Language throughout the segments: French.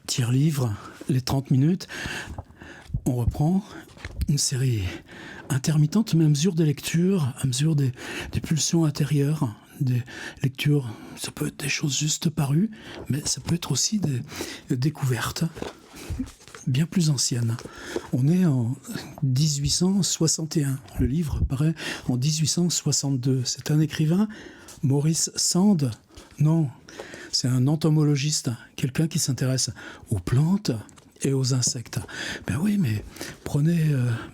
Tire-livre, les 30 minutes. On reprend une série intermittente, mais à mesure des lectures, à mesure des pulsions intérieures, des lectures. Ça peut être des choses juste parues, mais ça peut être aussi des découvertes bien plus anciennes. On est en 1861. Le livre paraît en 1862. C'est un écrivain, Maurice Sand. Non, c'est un entomologiste, quelqu'un qui s'intéresse aux plantes et aux insectes. Ben oui, mais prenez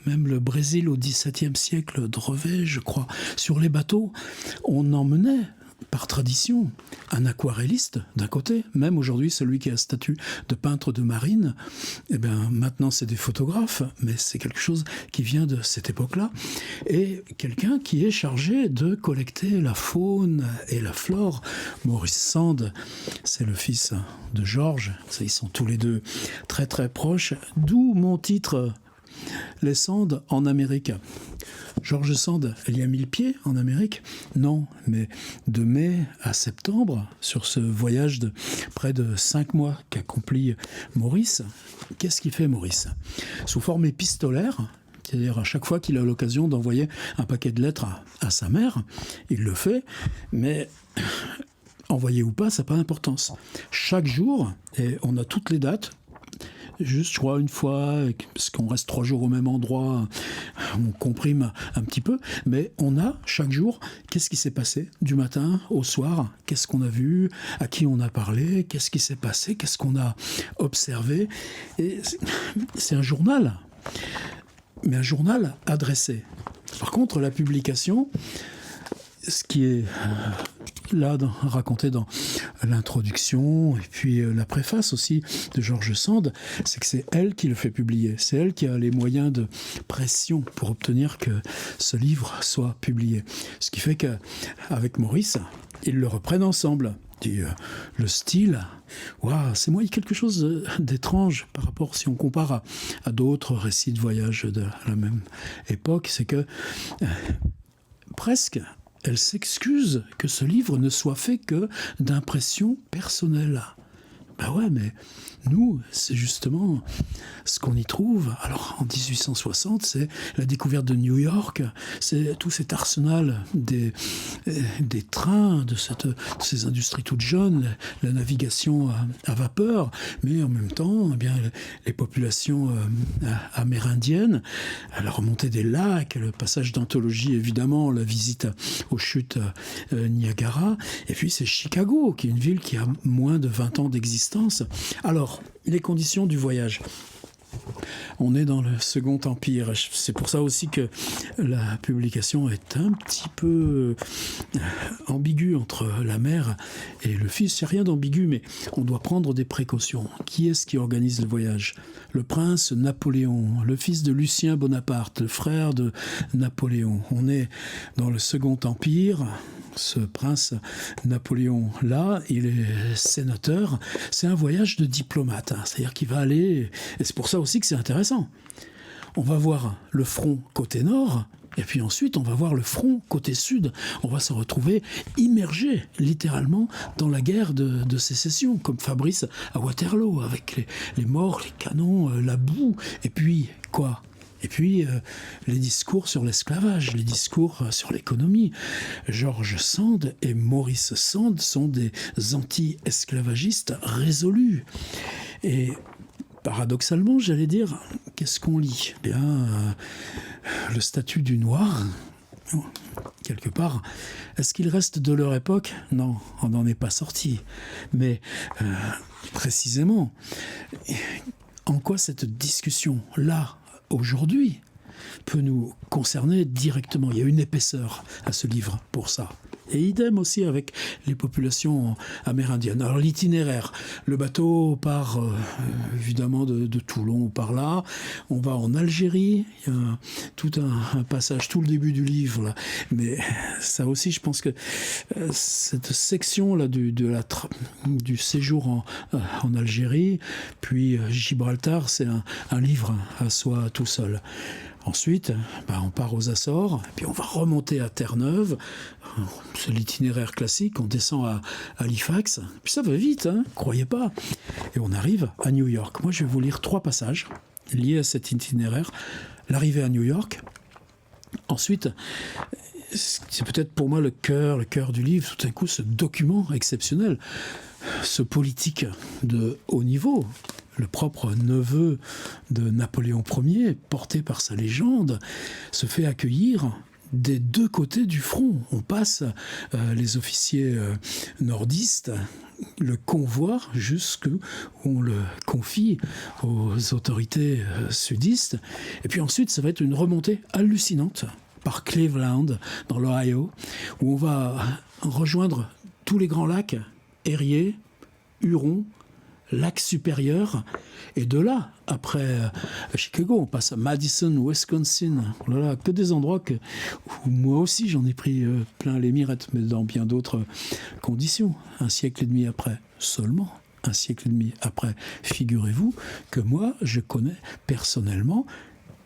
même le Brésil au XVIIe siècle, Drevet, je crois. Sur les bateaux, on emmenait, par tradition, un aquarelliste d'un côté, même aujourd'hui celui qui a statut de peintre de marine. Eh bien, maintenant c'est des photographes, mais c'est quelque chose qui vient de cette époque-là. Et quelqu'un qui est chargé de collecter la faune et la flore. Maurice Sand, c'est le fils de Georges. Ils sont tous les deux très très proches. D'où mon titre, Les Sand en Amérique. Georges Sand, il y a mis le pied en Amérique? Non, mais de mai à septembre, sur ce voyage de près de 5 mois qu'accomplit Maurice, qu'est-ce qu'il fait Maurice? Sous forme épistolaire, c'est-à-dire à chaque fois qu'il a l'occasion d'envoyer un paquet de lettres à sa mère, il le fait, mais envoyer ou pas, ça n'a pas d'importance. Chaque jour, et on a toutes les dates, juste, je crois, une fois, parce qu'on reste 3 jours au même endroit, on comprime un petit peu, mais on a chaque jour, qu'est-ce qui s'est passé du matin au soir, qu'est-ce qu'on a vu, à qui on a parlé, qu'est-ce qui s'est passé, qu'est-ce qu'on a observé. Et c'est un journal, mais un journal adressé. Par contre, la publication, ce qui est là raconté dans l'introduction et puis la préface aussi de Georges Sand, c'est que c'est elle qui le fait publier. C'est elle qui a les moyens de pression pour obtenir que ce livre soit publié. Ce qui fait qu'avec Maurice, ils le reprennent ensemble. Le style, wow, c'est moi, il y a quelque chose d'étrange par rapport, si on compare à d'autres récits de voyage de la même époque, c'est que presque elle s'excuse que ce livre ne soit fait que d'impressions personnelles. Ben ouais, mais nous, c'est justement ce qu'on y trouve. Alors, en 1860, c'est la découverte de New York, c'est tout cet arsenal des trains, de ces industries toutes jeunes, la navigation à vapeur, mais en même temps, eh bien, les populations amérindiennes, la remontée des lacs, le passage d'anthologie, évidemment, la visite aux chutes Niagara, et puis c'est Chicago, qui est une ville qui a moins de 20 ans d'existence. Alors, les conditions du voyage. On est dans le Second Empire. C'est pour ça aussi que la publication est un petit peu ambiguë entre la mère et le fils. Il n'y a rien d'ambigu, mais on doit prendre des précautions. Qui est-ce qui organise le voyage? Le prince Napoléon, le fils de Lucien Bonaparte, le frère de Napoléon. On est dans le Second Empire. Ce prince Napoléon-là, il est sénateur. C'est un voyage de diplomate. C'est-à-dire qu'il va aller... Et c'est pour ça aussi que c'est intéressant. On va voir le front côté nord, et puis ensuite on va voir le front côté sud. On va se retrouver immergé, littéralement, dans la guerre de sécession, comme Fabrice à Waterloo, avec les morts, les canons, la boue. Et puis, quoi ? Et puis, les discours sur l'esclavage, les discours sur l'économie. Georges Sand et Maurice Sand sont des anti-esclavagistes résolus. Et paradoxalement, j'allais dire, qu'est-ce qu'on lit? Bien, le statut du noir, quelque part. Est-ce qu'il reste de leur époque? Non, on n'en est pas sorti. Mais, précisément, en quoi cette discussion-là, aujourd'hui, peut nous concerner directement? Il y a une épaisseur à ce livre pour ça. Et idem aussi avec les populations amérindiennes. Alors l'itinéraire, le bateau part évidemment de Toulon par là, on va en Algérie, il y a tout un passage, tout le début du livre, là. Mais ça aussi, je pense que cette section-là du séjour en Algérie, puis Gibraltar, c'est un livre à soi tout seul. Ensuite, on part aux Açores, et puis on va remonter à Terre-Neuve. C'est l'itinéraire classique, on descend à Halifax. Puis ça va vite, croyez pas. Et on arrive à New York. Moi, je vais vous lire 3 passages liés à cet itinéraire. L'arrivée à New York. Ensuite, c'est peut-être pour moi le cœur du livre, tout d'un coup, ce document exceptionnel, ce politique de haut niveau, le propre neveu de Napoléon Ier, porté par sa légende, se fait accueillir des 2 côtés du front. On passe les officiers nordistes, le convoi jusqu'où on le confie aux autorités sudistes. Et puis ensuite, ça va être une remontée hallucinante par Cleveland, dans l'Ohio, où on va rejoindre tous les grands lacs, Erie, Huron, lac supérieur, et de là, après Chicago, on passe à Madison, Wisconsin. Oh là là, que des endroits où moi aussi j'en ai pris plein les mirettes, mais dans bien d'autres conditions. 1 siècle et demi après, seulement 1 siècle et demi après, figurez-vous que moi, je connais personnellement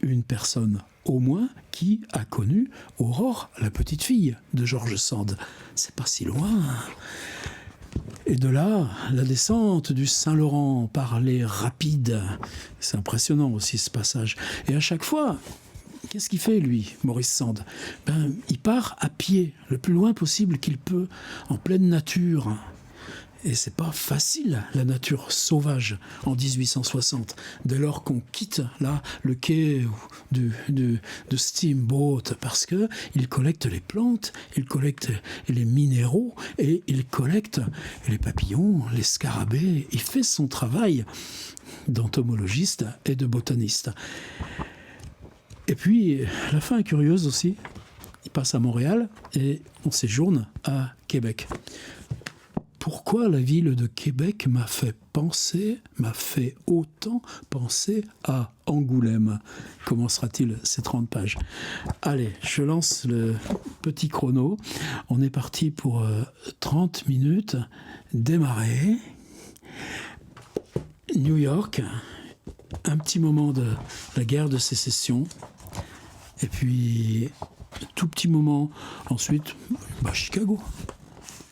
une personne au moins qui a connu Aurore, la petite fille de George Sand. C'est pas si loin. Et de là, la descente du Saint-Laurent par les rapides. C'est impressionnant aussi ce passage. Et à chaque fois, qu'est-ce qu'il fait lui, Maurice Sand ? Il part à pied, le plus loin possible qu'il peut, en pleine nature. Et c'est pas facile, la nature sauvage en 1860, dès lors qu'on quitte là le quai de Steamboat, parce que il collecte les plantes, il collecte les minéraux et il collecte les papillons, les scarabées. Il fait son travail d'entomologiste et de botaniste. Et puis la fin est curieuse aussi. Il passe à Montréal et on séjourne à Québec. Pourquoi la ville de Québec m'a fait autant penser à Angoulême? Comment sera-t-il ces 30 pages? Allez, je lance le petit chrono. On est parti pour 30 minutes. Démarrer. New York, un petit moment de la guerre de sécession. Et puis, tout petit moment ensuite, Chicago.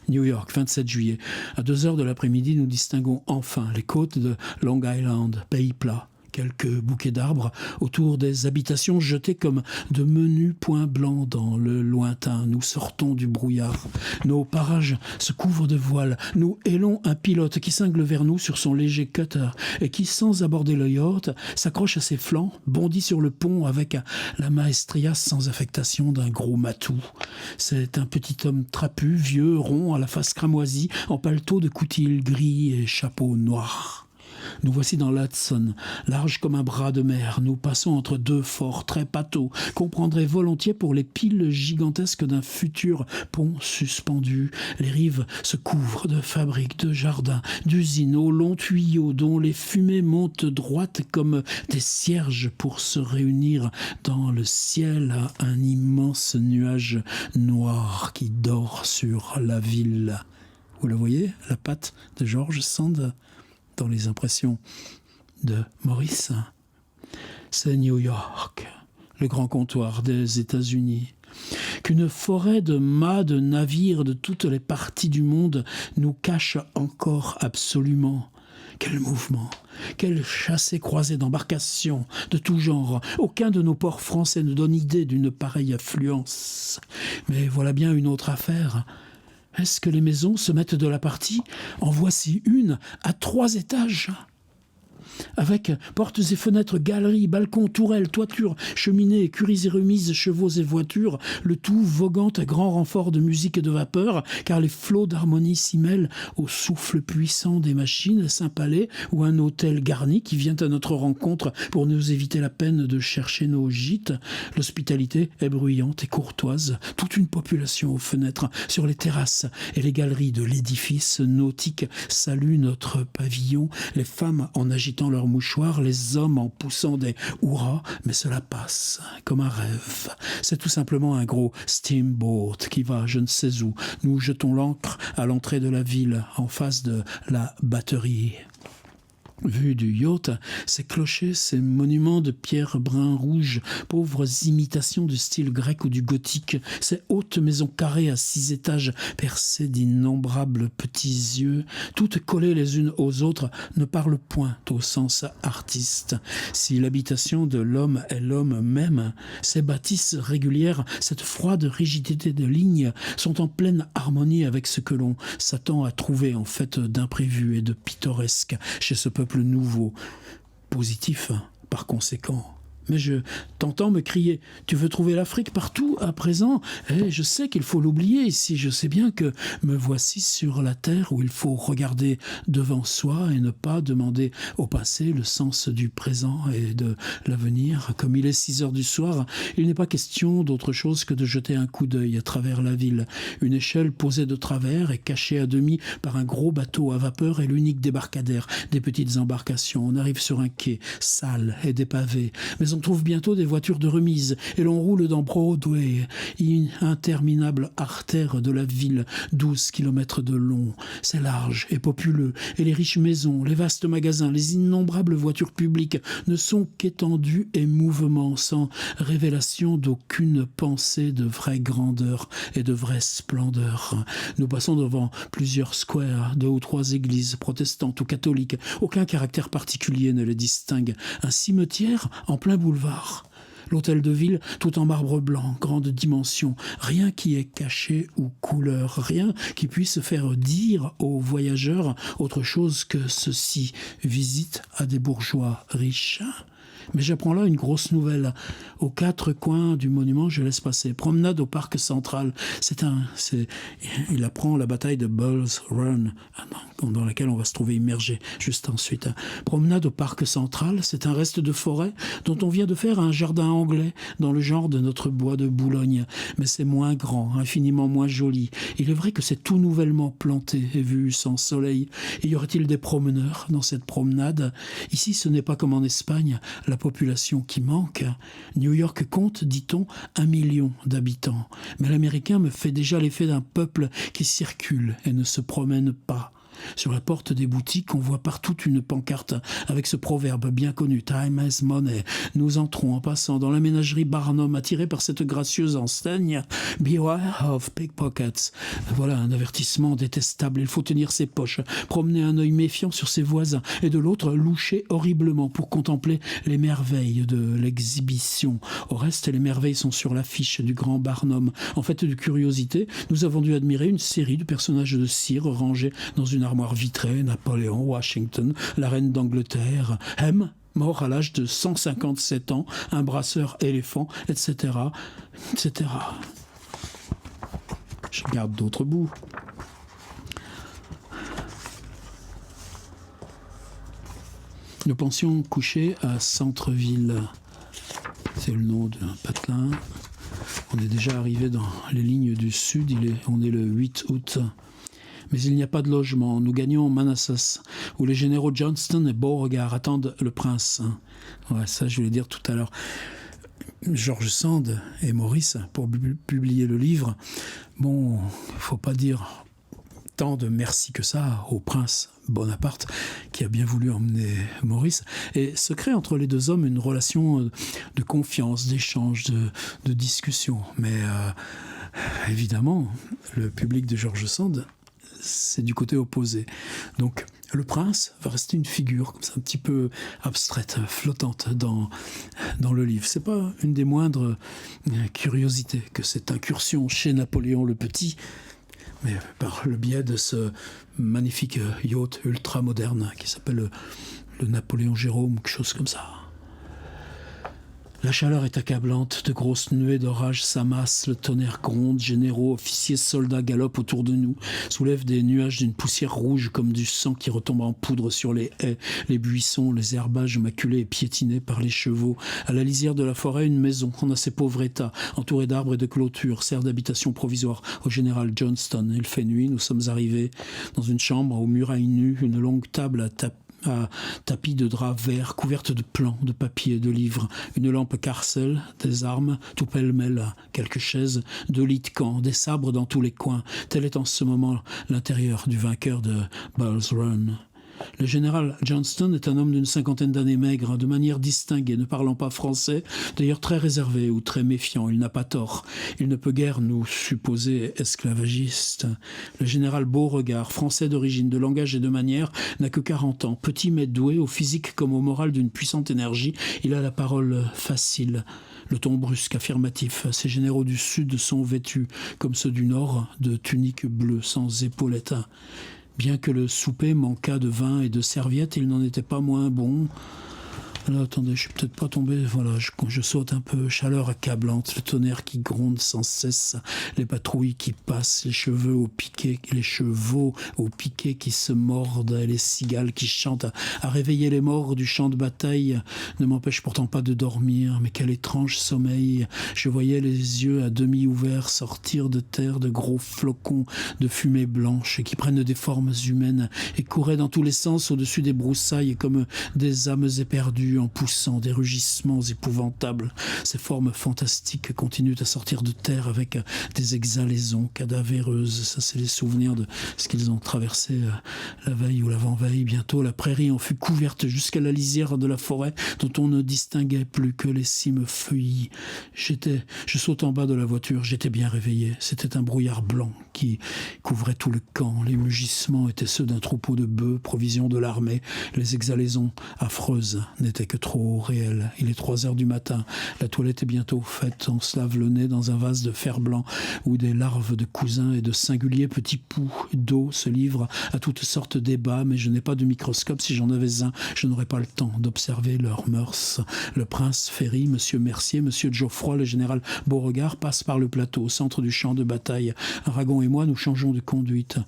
New York, 27 juillet. À 2h de l'après-midi, nous distinguons enfin les côtes de Long Island, pays plat. Quelques bouquets d'arbres autour des habitations jetées comme de menus points blancs dans le lointain. Nous sortons du brouillard. Nos parages se couvrent de voiles. Nous hélons un pilote qui cingle vers nous sur son léger cutter et qui, sans aborder le yacht, s'accroche à ses flancs, bondit sur le pont avec la maestria sans affectation d'un gros matou. C'est un petit homme trapu, vieux, rond, à la face cramoisie, en paletot de coutil gris et chapeau noir. Nous voici dans l'Hudson, large comme un bras de mer. Nous passons entre 2 forts très pâteaux, qu'on prendrait volontiers pour les piles gigantesques d'un futur pont suspendu. Les rives se couvrent de fabriques, de jardins, d'usines aux longs tuyaux dont les fumées montent droites comme des cierges pour se réunir dans le ciel à un immense nuage noir qui dort sur la ville. Vous la voyez, la patte de George Sand dans les impressions de Maurice. C'est New York, le grand comptoir des États-Unis, qu'une forêt de mâts de navires de toutes les parties du monde nous cache encore absolument. Quel mouvement, quel chassé-croisé d'embarcations de tout genre. Aucun de nos ports français ne donne idée d'une pareille affluence. Mais voilà bien une autre affaire. Est-ce que les maisons se mettent de la partie? En voici une à 3 étages. Avec portes et fenêtres, galeries, balcons, tourelles, toitures, cheminées, écuries et remises, chevaux et voitures, le tout voguant à grand renfort de musique et de vapeur, car les flots d'harmonie s'y mêlent au souffle puissant des machines, un palais ou un hôtel garni qui vient à notre rencontre pour nous éviter la peine de chercher nos gîtes. L'hospitalité est bruyante et courtoise, toute une population aux fenêtres, sur les terrasses et les galeries de l'édifice nautique salue notre pavillon, les femmes en agitant leurs mouchoirs, les hommes en poussant des hurrahs, mais cela passe comme un rêve. C'est tout simplement un gros steamboat qui va je ne sais où. Nous jetons l'ancre à l'entrée de la ville, en face de la batterie. Vu du yacht, ces clochers, ces monuments de pierre brun-rouge, pauvres imitations du style grec ou du gothique, ces hautes maisons carrées à 6 étages percées d'innombrables petits yeux, toutes collées les unes aux autres, ne parlent point au sens artiste. Si l'habitation de l'homme est l'homme même, ces bâtisses régulières, cette froide rigidité de lignes, sont en pleine harmonie avec ce que l'on s'attend à trouver en fait d'imprévu et de pittoresque chez ce peuple nouveau, positif par conséquent. Mais je t'entends me crier « Tu veux trouver l'Afrique partout à présent ?» Et je sais qu'il faut l'oublier ici. Je sais bien que me voici sur la terre où il faut regarder devant soi et ne pas demander au passé le sens du présent et de l'avenir. Comme il est 6 heures du soir, il n'est pas question d'autre chose que de jeter un coup d'œil à travers la ville. Une échelle posée de travers et cachée à demi par un gros bateau à vapeur est l'unique débarcadère des petites embarcations. On arrive sur un quai sale et dépavé, mais on trouve bientôt des voitures de remise et l'on roule dans Broadway, une interminable artère de la ville, 12 kilomètres de long. C'est large et populeux, et les riches maisons, les vastes magasins, les innombrables voitures publiques ne sont qu'étendues et mouvements sans révélation d'aucune pensée de vraie grandeur et de vraie splendeur. Nous passons devant plusieurs squares, 2 ou 3 églises protestantes ou catholiques. Aucun caractère particulier ne les distingue. Un cimetière en plein boulevard. L'hôtel de ville, tout en marbre blanc, grande dimension, rien qui ait cachet ou couleur, rien qui puisse faire dire aux voyageurs autre chose que ceci, visite à des bourgeois riches. Mais j'apprends là une grosse nouvelle. Aux 4 coins du monument, je laisse passer. Promenade au parc central. Il apprend la bataille de Bull's Run, dans laquelle on va se trouver immergé juste ensuite. Promenade au parc central, c'est un reste de forêt dont on vient de faire un jardin anglais dans le genre de notre bois de Boulogne. Mais c'est moins grand, infiniment moins joli. Il est vrai que c'est tout nouvellement planté et vu sans soleil. Et y aurait-il des promeneurs dans cette promenade? Ici, ce n'est pas comme en Espagne, la population qui manque. New York compte, dit-on, 1 million d'habitants. Mais l'Américain me fait déjà l'effet d'un peuple qui circule et ne se promène pas. Sur la porte des boutiques, on voit partout une pancarte avec ce proverbe bien connu, « Time is money ». Nous entrons en passant dans la ménagerie Barnum, attirés par cette gracieuse enseigne, « Beware of pickpockets ». Voilà un avertissement détestable. Il faut tenir ses poches, promener un œil méfiant sur ses voisins et de l'autre loucher horriblement pour contempler les merveilles de l'exhibition. Au reste, les merveilles sont sur l'affiche du grand Barnum. En fait de curiosité, nous avons dû admirer une série de personnages de cire rangés dans une armoire vitrée, Napoléon, Washington, la reine d'Angleterre, M, mort à l'âge de 157 ans, un brasseur éléphant, etc., etc. Je garde d'autres bouts. Nous pensions coucher à Centreville. C'est le nom d'un patelin. On est déjà arrivé dans les lignes du sud. On est le 8 août. Mais il n'y a pas de logement. Nous gagnons Manassas, où les généraux Johnston et Beauregard attendent le prince. Ouais, ça, je voulais dire tout à l'heure. George Sand et Maurice, pour publier le livre, bon, il ne faut pas dire tant de merci que ça au prince Bonaparte, qui a bien voulu emmener Maurice, et se crée entre les deux hommes une relation de confiance, d'échange, de discussion. Mais évidemment, le public de George Sand, c'est du côté opposé. Donc, le prince va rester une figure comme ça, un petit peu abstraite, flottante dans le livre. C'est pas une des moindres curiosités que cette incursion chez Napoléon le Petit, mais par le biais de ce magnifique yacht ultra-moderne qui s'appelle le Napoléon Jérôme, quelque chose comme ça. La chaleur est accablante, de grosses nuées d'orage s'amassent, le tonnerre gronde, généraux, officiers, soldats galopent autour de nous, soulèvent des nuages d'une poussière rouge comme du sang qui retombe en poudre sur les haies, les buissons, les herbages maculés et piétinés par les chevaux. À la lisière de la forêt, une maison, en assez pauvre état, entourée d'arbres et de clôtures, sert d'habitation provisoire au général Johnston. Il fait nuit, nous sommes arrivés dans une chambre aux murailles nues, une longue table à tapis de drap vert, couverte de plans, de papier, de livres, une lampe carcel, des armes, tout pêle-mêle, quelques chaises, 2 lits de camp, des sabres dans tous les coins. Tel est en ce moment l'intérieur du vainqueur de Bull's Run. Le général Johnston est un homme d'une cinquantaine d'années, maigre, de manière distinguée, ne parlant pas français, d'ailleurs très réservé ou très méfiant. Il n'a pas tort. Il ne peut guère nous supposer esclavagistes. Le général Beauregard, français d'origine, de langage et de manière, n'a que 40 ans. Petit mais doué, au physique comme au moral d'une puissante énergie, il a la parole facile. Le ton brusque, affirmatif. Ces généraux du Sud sont vêtus, comme ceux du Nord, de tuniques bleues, sans épaulettes. Bien que le souper manquât de vin et de serviettes, il n'en était pas moins bon. Là, attendez, je suis peut-être pas tombé. Voilà, je saute un peu. Chaleur accablante, le tonnerre qui gronde sans cesse, les patrouilles qui passent, les chevaux au piquet qui se mordent, et les cigales qui chantent à réveiller les morts du champ de bataille ne m'empêchent pourtant pas de dormir. Mais quel étrange sommeil! Je voyais les yeux à demi ouverts sortir de terre de gros flocons de fumée blanche qui prennent des formes humaines et couraient dans tous les sens au-dessus des broussailles comme des âmes éperdues en poussant des rugissements épouvantables. Ces formes fantastiques continuent à sortir de terre avec des exhalaisons cadavéreuses. Ça, c'est les souvenirs de ce qu'ils ont traversé la veille ou l'avant-veille. Bientôt, la prairie en fut couverte jusqu'à la lisière de la forêt dont on ne distinguait plus que les cimes feuillies. Je saute en bas de la voiture. J'étais bien réveillé. C'était un brouillard blanc qui couvrait tout le camp. Les mugissements étaient ceux d'un troupeau de bœufs, provisions de l'armée. Les exhalaisons affreuses n'étaient que trop réel. Il est 3 heures du matin. La toilette est bientôt faite. On se lave le nez dans un vase de fer blanc où des larves de cousins et de singuliers petits poux d'eau se livrent à toutes sortes d'ébats, mais je n'ai pas de microscope. Si j'en avais un, je n'aurais pas le temps d'observer leurs mœurs. Le prince Ferry, monsieur Mercier, monsieur Geoffroy, le général Beauregard passent par le plateau au centre du champ de bataille. Aragon et moi, nous changeons de conduite.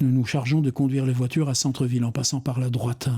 Nous nous chargeons de conduire les voitures à Centreville en passant par la droite.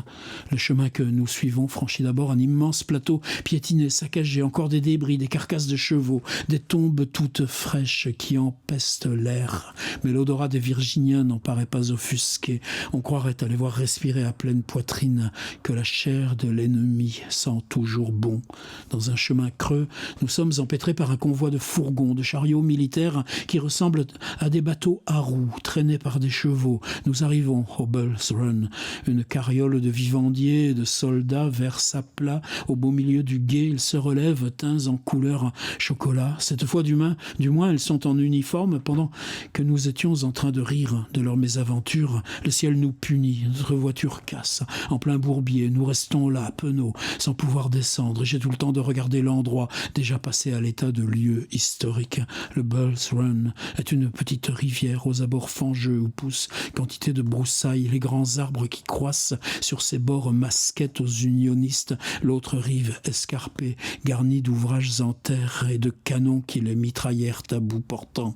Le chemin que nous suivons franchit d'abord un immense plateau piétiné, saccagé, encore des débris, des carcasses de chevaux, des tombes toutes fraîches qui empestent l'air. Mais l'odorat des Virginiens n'en paraît pas offusqué. On croirait aller voir respirer à pleine poitrine que la chair de l'ennemi sent toujours bon. Dans un chemin creux, nous sommes empêtrés par un convoi de fourgons, de chariots militaires qui ressemblent à des bateaux à roues traînés par des chevaux. Nous arrivons au Bull's Run. Une carriole de vivandiers et de soldats verse à plat au beau milieu du gué. Ils se relèvent, teints en couleur chocolat. Cette fois, du moins, ils sont en uniforme. Pendant que nous étions en train de rire de leur mésaventure, le ciel nous punit. Notre voiture casse en plein bourbier. Nous restons là, penauds, sans pouvoir descendre. J'ai tout le temps de regarder l'endroit, déjà passé à l'état de lieu historique. Le Bull's Run est une petite rivière aux abords fangeux où poussent quantité de broussailles, les grands arbres qui croissent sur ses bords masquettent aux unionistes, l'autre rive escarpée, garnie d'ouvrages en terre et de canons qui les mitraillèrent à bout portant.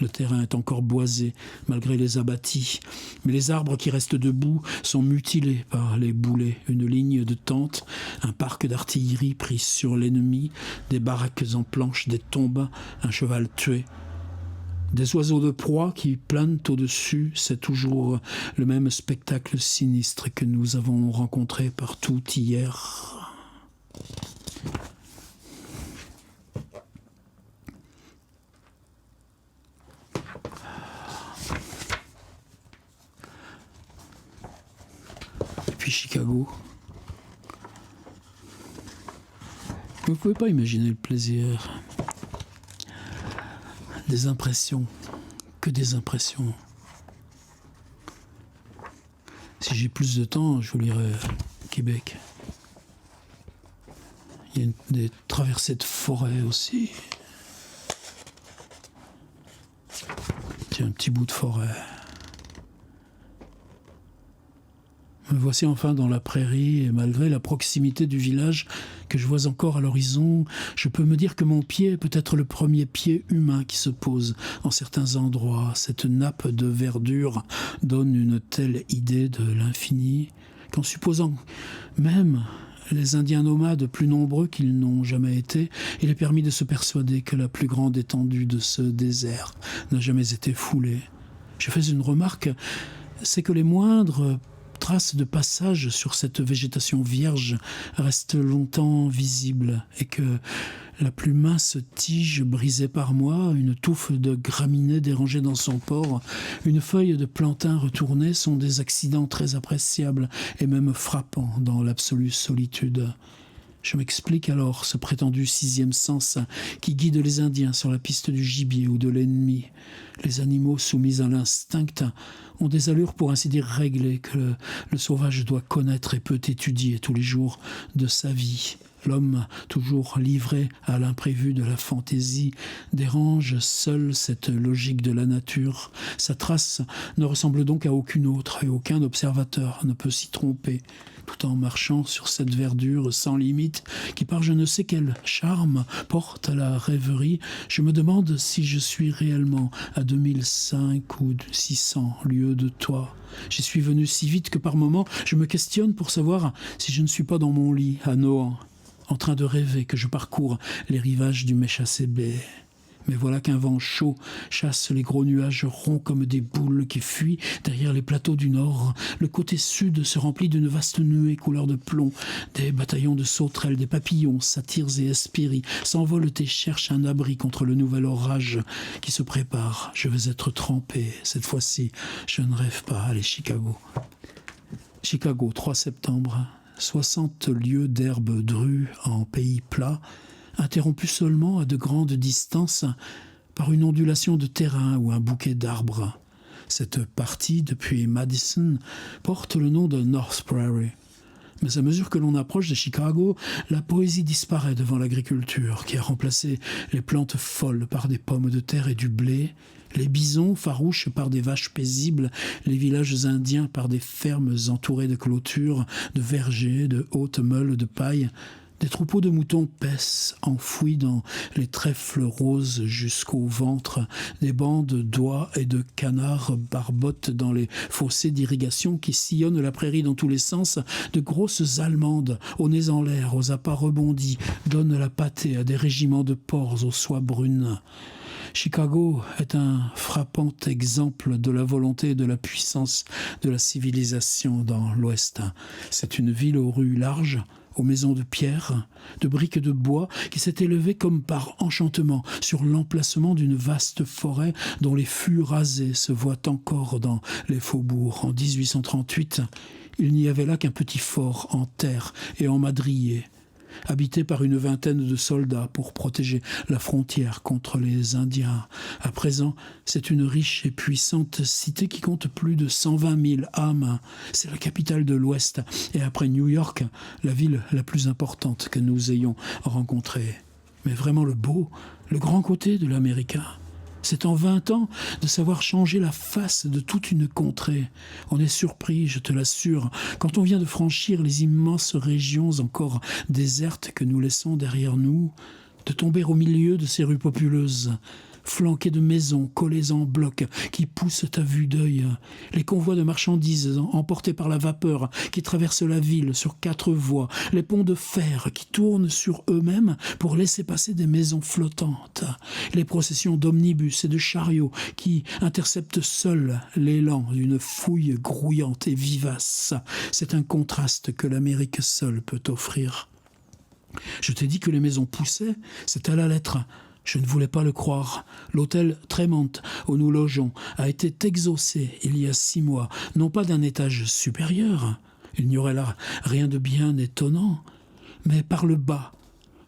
Le terrain est encore boisé, malgré les abattis, mais les arbres qui restent debout sont mutilés par les boulets. Une ligne de tentes, un parc d'artillerie pris sur l'ennemi, des baraques en planches, des tombes, un cheval tué. Des oiseaux de proie qui planent au-dessus, c'est toujours le même spectacle sinistre que nous avons rencontré partout hier. Et puis Chicago. Vous ne pouvez pas imaginer le plaisir. Des impressions, que des impressions. Si j'ai plus de temps, je vous lirai Québec. Il y a des traversées de forêt aussi. Tiens, un petit bout de forêt. Me voici enfin dans la prairie et malgré la proximité du village que je vois encore à l'horizon, je peux me dire que mon pied est peut-être le premier pied humain qui se pose en certains endroits. Cette nappe de verdure donne une telle idée de l'infini qu'en supposant même les Indiens nomades plus nombreux qu'ils n'ont jamais été, il est permis de se persuader que la plus grande étendue de ce désert n'a jamais été foulée. Je fais une remarque, c'est que les moindres traces de passage sur cette végétation vierge restent longtemps visibles et que la plus mince tige brisée par moi, une touffe de graminées dérangée dans son port, une feuille de plantain retournée sont des accidents très appréciables et même frappants dans l'absolue solitude. Je m'explique alors ce prétendu sixième sens qui guide les Indiens sur la piste du gibier ou de l'ennemi. Les animaux soumis à l'instinct ont des allures pour ainsi dire réglées que le sauvage doit connaître et peut étudier tous les jours de sa vie. L'homme, toujours livré à l'imprévu de la fantaisie, dérange seul cette logique de la nature. Sa trace ne ressemble donc à aucune autre et aucun observateur ne peut s'y tromper. Tout en marchant sur cette verdure sans limite qui par je ne sais quel charme porte à la rêverie, je me demande si je suis réellement à 2005 ou 600 lieues de toi. J'y suis venu si vite que par moments je me questionne pour savoir si je ne suis pas dans mon lit à Nohant, en train de rêver que je parcours les rivages du Méchassé Bay. Mais voilà qu'un vent chaud chasse les gros nuages ronds comme des boules qui fuient derrière les plateaux du nord. Le côté sud se remplit d'une vaste nuée couleur de plomb. Des bataillons de sauterelles, des papillons, satyres et hespéries s'envolent et cherchent un abri contre le nouvel orage qui se prépare. Je vais être trempé. Cette fois-ci, je ne rêve pas. Allez, Chicago. Chicago, 3 septembre. 60 lieues d'herbe drue en pays plat, interrompu seulement à de grandes distances par une ondulation de terrain ou un bouquet d'arbres. Cette partie, depuis Madison, porte le nom de North Prairie. Mais à mesure que l'on approche de Chicago, la poésie disparaît devant l'agriculture, qui a remplacé les plantes folles par des pommes de terre et du blé, les bisons farouches par des vaches paisibles, les villages indiens par des fermes entourées de clôtures, de vergers, de hautes meules de paille. Des troupeaux de moutons paissent, enfouis dans les trèfles roses jusqu'au ventre. Des bandes d'oies et de canards barbotent dans les fossés d'irrigation qui sillonnent la prairie dans tous les sens. De grosses allemandes, aux nez en l'air, aux appâts rebondis, donnent la pâtée à des régiments de porcs aux soies brunes. Chicago est un frappant exemple de la volonté et de la puissance de la civilisation dans l'Ouest. C'est une ville aux rues larges, aux maisons de pierre, de briques de bois, qui s'est élevée comme par enchantement sur l'emplacement d'une vaste forêt dont les fûts rasés se voient encore dans les faubourgs. En 1838, il n'y avait là qu'un petit fort en terre et en madrier, habité par une vingtaine de soldats pour protéger la frontière contre les Indiens. À présent, c'est une riche et puissante cité qui compte plus de 120 000 âmes. C'est la capitale de l'Ouest et après New York, la ville la plus importante que nous ayons rencontrée. Mais vraiment le beau, le grand côté de l'Amérique, c'est en 20 ans de savoir changer la face de toute une contrée. On est surpris, je te l'assure, quand on vient de franchir les immenses régions encore désertes que nous laissons derrière nous, de tomber au milieu de ces rues populeuses, flanquées de maisons collées en blocs qui poussent à vue d'œil, les convois de marchandises emportés par la vapeur qui traversent la ville sur 4 voies, les ponts de fer qui tournent sur eux-mêmes pour laisser passer des maisons flottantes, les processions d'omnibus et de chariots qui interceptent seuls l'élan d'une fouille grouillante et vivace. C'est un contraste que l'Amérique seule peut offrir. Je t'ai dit que les maisons poussaient, c'est à la lettre. Je ne voulais pas le croire. L'hôtel Tremont, où nous logeons, a été exaucé il y a 6 mois, non pas d'un étage supérieur, il n'y aurait là rien de bien étonnant, mais par le bas.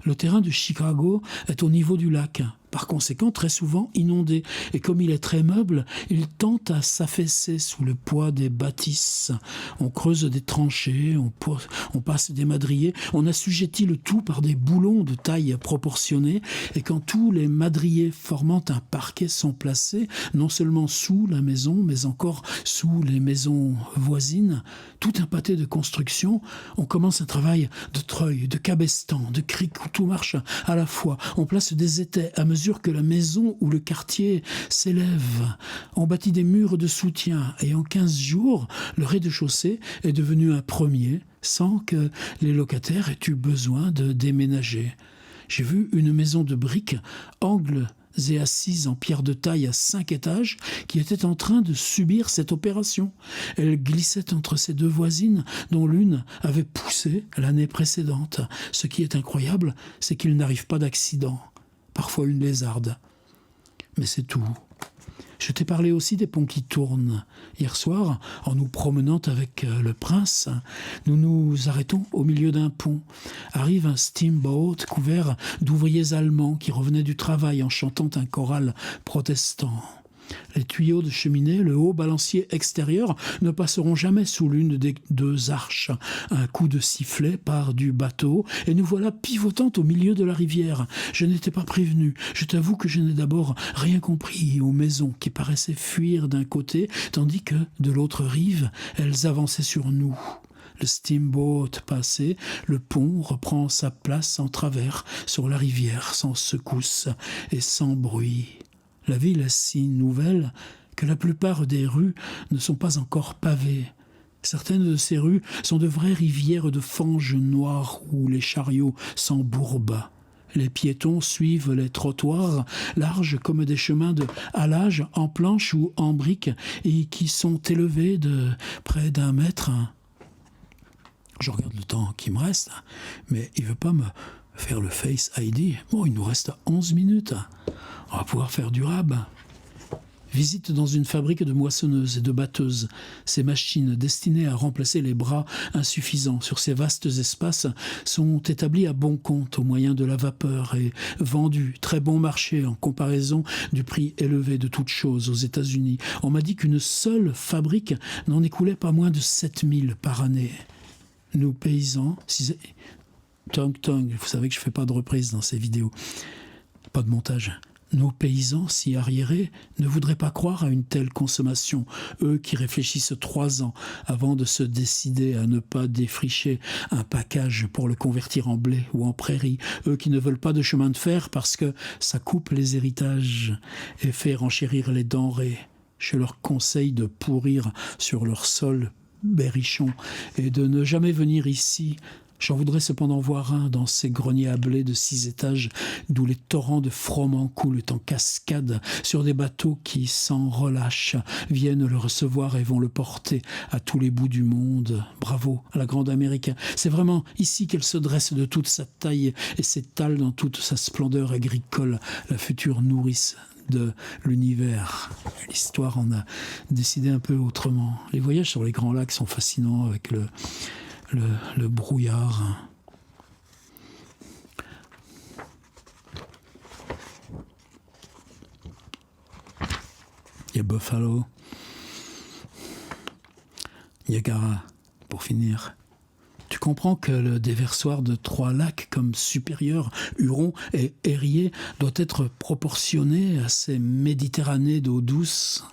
Le terrain de Chicago est au niveau du lac, par conséquent très souvent inondé, et comme il est très meuble, il tend à s'affaisser sous le poids des bâtisses. On creuse des tranchées, on passe des madriers, on assujettit le tout par des boulons de taille proportionnée, et quand tous les madriers formant un parquet sont placés, non seulement sous la maison, mais encore sous les maisons voisines, tout un pâté de construction, on commence un travail de treuil, de cabestan, de cric où tout marche à la fois. On place des étais à mesure que la maison ou le quartier s'élève. On bâtit des murs de soutien et en 15 jours, le rez-de-chaussée est devenu un premier sans que les locataires aient eu besoin de déménager. J'ai vu une maison de briques, angle et assises en pierre de taille à 5 étages qui étaient en train de subir cette opération. Elle glissait entre ses deux voisines, dont l'une avait poussé l'année précédente. Ce qui est incroyable, c'est qu'il n'arrive pas d'accident. Parfois une lézarde. Mais c'est tout. Je t'ai parlé aussi des ponts qui tournent. Hier soir, en nous promenant avec le prince, nous nous arrêtons au milieu d'un pont. Arrive un steamboat couvert d'ouvriers allemands qui revenaient du travail en chantant un choral protestant. Les tuyaux de cheminée, le haut balancier extérieur ne passeront jamais sous l'une des 2 arches. Un coup de sifflet part du bateau et nous voilà pivotant au milieu de la rivière. Je n'étais pas prévenu. Je t'avoue que je n'ai d'abord rien compris aux maisons qui paraissaient fuir d'un côté, tandis que, de l'autre rive, elles avançaient sur nous. Le steamboat passé, le pont reprend sa place en travers sur la rivière, sans secousse et sans bruit. La ville est si nouvelle que la plupart des rues ne sont pas encore pavées. Certaines de ces rues sont de vraies rivières de fange noire où les chariots s'embourbent. Les piétons suivent les trottoirs larges comme des chemins de halage en planches ou en briques et qui sont élevés de près d'1 mètre. Je regarde le temps qui me reste, mais il ne veut pas me faire le Face ID. Bon, il nous reste 11 minutes. On va pouvoir faire du rab. Visite dans une fabrique de moissonneuses et de batteuses. Ces machines destinées à remplacer les bras insuffisants sur ces vastes espaces sont établies à bon compte au moyen de la vapeur et vendues très bon marché en comparaison du prix élevé de toutes choses aux États-Unis. On m'a dit qu'une seule fabrique n'en écoulait pas moins de 7000 par année. Nous paysans, vous savez que je ne fais pas de reprise dans ces vidéos, pas de montage. Nos paysans, si arriérés, ne voudraient pas croire à une telle consommation, eux qui réfléchissent 3 ans avant de se décider à ne pas défricher un package pour le convertir en blé ou en prairie, eux qui ne veulent pas de chemin de fer parce que ça coupe les héritages et fait renchérir les denrées. Je leur conseille de pourrir sur leur sol berrichon et de ne jamais venir ici. J'en voudrais cependant voir un dans ces greniers à blé de 6 étages d'où les torrents de froment coulent en cascade sur des bateaux qui, sans relâche, viennent le recevoir et vont le porter à tous les bouts du monde. Bravo à la grande Amérique. C'est vraiment ici qu'elle se dresse de toute sa taille et s'étale dans toute sa splendeur agricole, la future nourrice de l'univers. L'histoire en a décidé un peu autrement. Les voyages sur les grands lacs sont fascinants avec le brouillard. Il y a Buffalo. Niagara, pour finir. Tu comprends que le déversoir de 3 lacs comme Supérieur, Huron et Érié doit être proportionné à ces Méditerranées d'eau douce.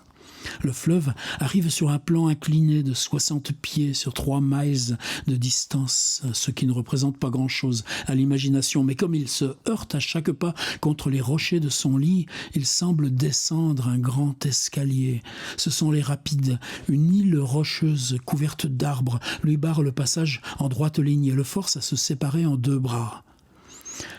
Le fleuve arrive sur un plan incliné de 60 pieds sur 3 miles de distance, ce qui ne représente pas grand-chose à l'imagination. Mais comme il se heurte à chaque pas contre les rochers de son lit, il semble descendre un grand escalier. Ce sont les rapides. Une île rocheuse couverte d'arbres lui barre le passage en droite ligne et le force à se séparer en 2 bras.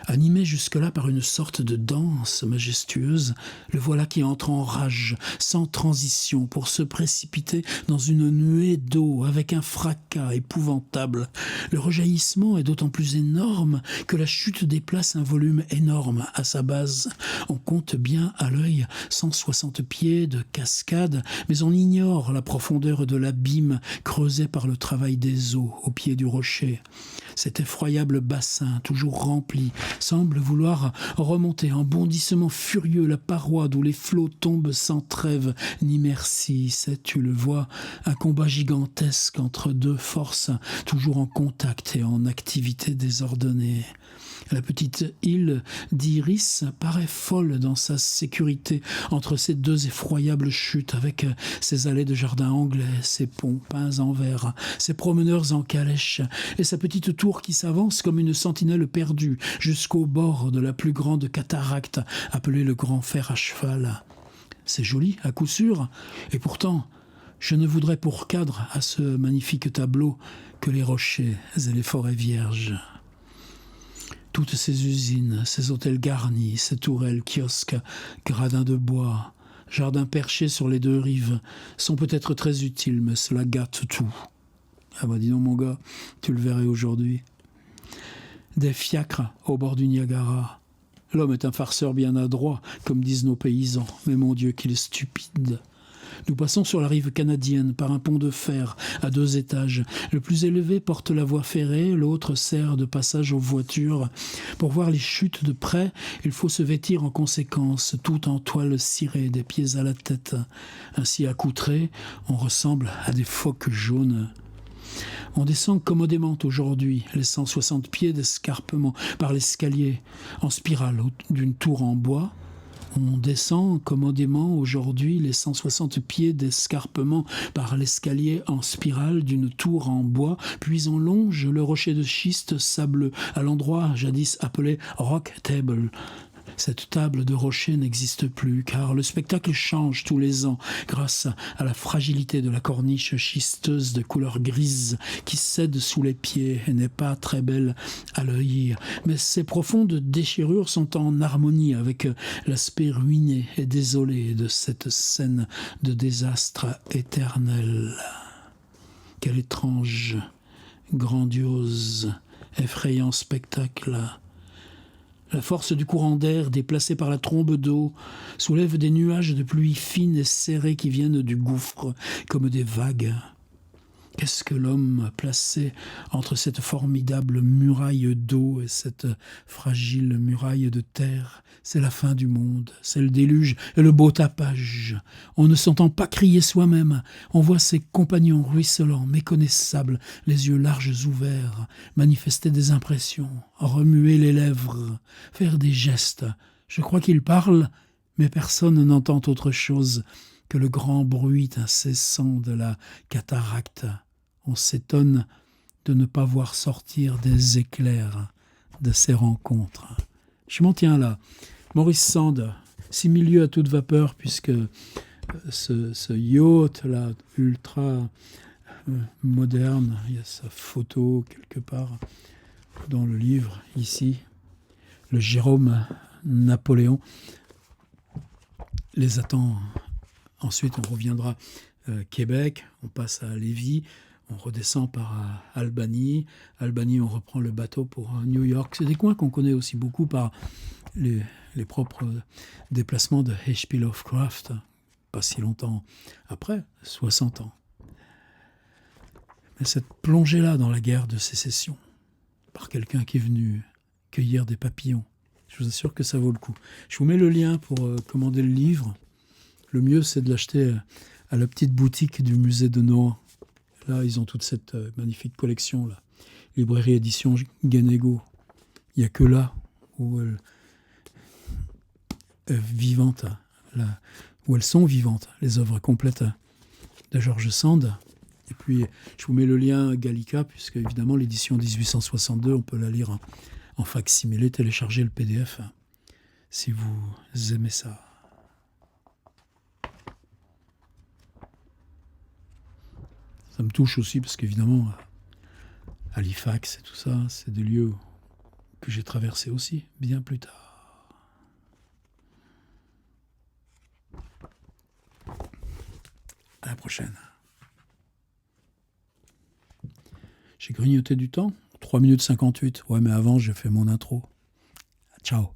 Animé jusque-là par une sorte de danse majestueuse, le voilà qui entre en rage, sans transition, pour se précipiter dans une nuée d'eau avec un fracas épouvantable. Le rejaillissement est d'autant plus énorme que la chute déplace un volume énorme à sa base. On compte bien à l'œil 160 pieds de cascade, mais on ignore la profondeur de l'abîme creusé par le travail des eaux au pied du rocher. Cet effroyable bassin, toujours rempli, semble vouloir remonter en bondissement furieux la paroi d'où les flots tombent sans trêve ni merci. C'est, tu le vois, un combat gigantesque entre 2 forces, toujours en contact et en activité désordonnée. La petite île d'Iris paraît folle dans sa sécurité entre ces 2 effroyables chutes, avec ses allées de jardins anglais, ses ponts peints en verre, ses promeneurs en calèche, et sa petite tour qui s'avance comme une sentinelle perdue jusqu'au bord de la plus grande cataracte appelée le Grand Fer à cheval. C'est joli, à coup sûr, et pourtant, je ne voudrais pour cadre à ce magnifique tableau que les rochers et les forêts vierges. Toutes ces usines, ces hôtels garnis, ces tourelles, kiosques, gradins de bois, jardins perchés sur les deux rives, sont peut-être très utiles, mais cela gâte tout. Ah bah dis donc mon gars, tu le verrais aujourd'hui. Des fiacres au bord du Niagara. L'homme est un farceur bien adroit, comme disent nos paysans, mais mon Dieu qu'il est stupide. Nous passons sur la rive canadienne par un pont de fer à 2 étages. Le plus élevé porte la voie ferrée, l'autre sert de passage aux voitures. Pour voir les chutes de près, il faut se vêtir en conséquence, tout en toile cirée, des pieds à la tête. Ainsi accoutrés, on ressemble à des phoques jaunes. On descend commodément aujourd'hui les 160 pieds d'escarpement par l'escalier en spirale d'une tour en bois. On descend commodément aujourd'hui les 160 pieds d'escarpement par l'escalier en spirale d'une tour en bois, puis on longe le rocher de schiste sableux à l'endroit jadis appelé Rock Table. Cette table de rocher n'existe plus, car le spectacle change tous les ans grâce à la fragilité de la corniche schisteuse de couleur grise qui cède sous les pieds et n'est pas très belle à l'œil. Mais ces profondes déchirures sont en harmonie avec l'aspect ruiné et désolé de cette scène de désastre éternel. Quel étrange, grandiose, effrayant spectacle! La force du courant d'air déplacé par la trombe d'eau soulève des nuages de pluie fine et serrés qui viennent du gouffre comme des vagues. Qu'est-ce que l'homme a placé entre cette formidable muraille d'eau et cette fragile muraille de terre? C'est la fin du monde, c'est le déluge et le beau tapage. On ne s'entend pas crier soi-même, on voit ses compagnons ruisselants, méconnaissables, les yeux larges ouverts, manifester des impressions, remuer les lèvres, faire des gestes. Je crois qu'ils parlent, mais personne n'entend autre chose que le grand bruit incessant de la cataracte. On s'étonne de ne pas voir sortir des éclairs de ces rencontres. Je m'en tiens là. Maurice Sand, 6 milieux à toute vapeur, puisque ce yacht-là, ultra moderne, il y a sa photo quelque part dans le livre, ici, le Jérôme Napoléon, les attend. Ensuite, on reviendra Québec, on passe à Lévis, on redescend par Albany. Albany, on reprend le bateau pour New York. C'est des coins qu'on connaît aussi beaucoup par les propres déplacements de H.P. Lovecraft, pas si longtemps après, 60 ans. Mais cette plongée-là dans la guerre de sécession, par quelqu'un qui est venu cueillir des papillons, je vous assure que ça vaut le coup. Je vous mets le lien pour commander le livre. Le mieux, c'est de l'acheter à la petite boutique du musée de Nohant. Là, ils ont toute cette magnifique collection, là. Librairie édition Guénégo. Il n'y a que là où vivantes, là, où elles sont vivantes, les œuvres complètes de George Sand. Et puis, je vous mets le lien Gallica, puisque évidemment, l'édition 1862, on peut la lire en fac-similé, télécharger le PDF, si vous aimez ça. Ça me touche aussi parce qu'évidemment, Halifax et tout ça, c'est des lieux que j'ai traversés aussi, bien plus tard. À la prochaine. J'ai grignoté du temps, 3 minutes 58. Ouais, mais avant, j'ai fait mon intro. Ciao.